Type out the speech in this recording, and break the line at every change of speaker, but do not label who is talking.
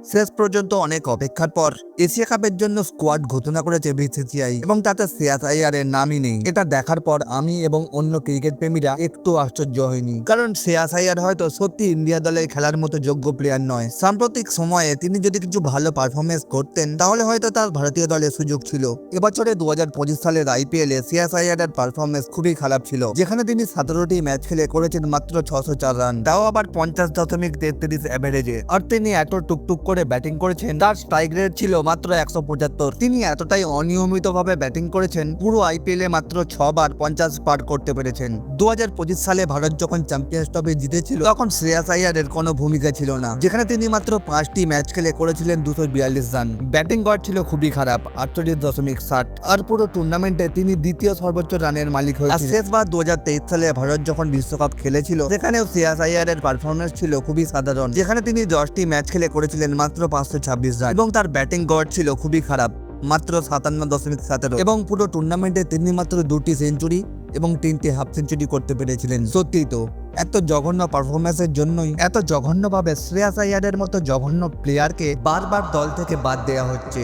শেষ পর্যন্ত অনেক অপেক্ষার পর এশিয়া কাপের জন্য স্কোয়াড ঘোষণা করেছে বিসিসিআই এবং তাতে শ্রেয়াস আইয়ারের নামই নেই। এটা দেখার পর আমি এবং অন্য ক্রিকেট প্রেমীরা একটু আশ্চর্য হয়নি, কারণ শ্রেয়াস আইয়ার হয়তো সত্যি ইন্ডিয়া দলে খেলার মতো যোগ্য প্লেয়ার নয়। সাম্প্রতিক সময়ে তিনি যদি কিছু ভালো পারফরমেন্স করতেন তাহলে হয়তো তার ভারতীয় দলে সুযোগ ছিল। এবছরে 2025 সালের আইপিএল এ শ্রেয়াস আইয়ারের পারফরমেন্স খুবই খারাপ ছিল, যেখানে তিনি 17টি ম্যাচ খেলে করেছেন মাত্র 604 রান, তাও আবার 50.33 অ্যাভারেজে। আর তিনি এত টুকটুক করে ব্যাটিং করেছেন, তার স্ট্রাইক রেট ছিল মাত্র 175। তিনি এতটাই অনিয়মিতভাবে ব্যাটিং করেছেন, পুরো আইপিএল এ মাত্র 6 বার 50 পার করতে পেরেছেন। 2025 সালে ভারত যখন চ্যাম্পিয়ন্স ট্রফি জিতেছিল তখন শ্রেয়াস আইয়ারের কোনো ভূমিকা ছিল না, যেখানে তিনি মাত্র 5টি ম্যাচ খেলে করেছিলেন 242 রান। ব্যাটিং গড় ছিল খুবই খারাপ, 48.60, আর পুরো টুর্নামেন্টে তিনি দ্বিতীয় সর্বোচ্চ রানের মালিক হয়েছিলেন। শেষবার 2023 সালে ভারত যখন বিশ্বকাপ খেলেছিল সেখানেও শ্রেয়াস আইয়ারের পারফরমেন্স ছিল খুবই সাধারণ, যেখানে তিনি 10টি ম্যাচ খেলে করেছিলেন মাত্র 526 রান এবং তার ব্যাটিং গড় ছিল খুবই খারাপ, মাত্র 57.17, এবং পুরো টুর্নামেন্টে তিনি মাত্র 2টি সেঞ্চুরি এবং 3টি হাফ সেঞ্চুরি করতে পেরেছিলেন। সত্যি তো, এত জঘন্য পারফরমেন্সের জন্যই এত জঘন্যভাবে শ্রেয়াস আইয়ারের মতো জঘন্য প্লেয়ারকে বারবার দল থেকে বাদ দেওয়া হচ্ছে।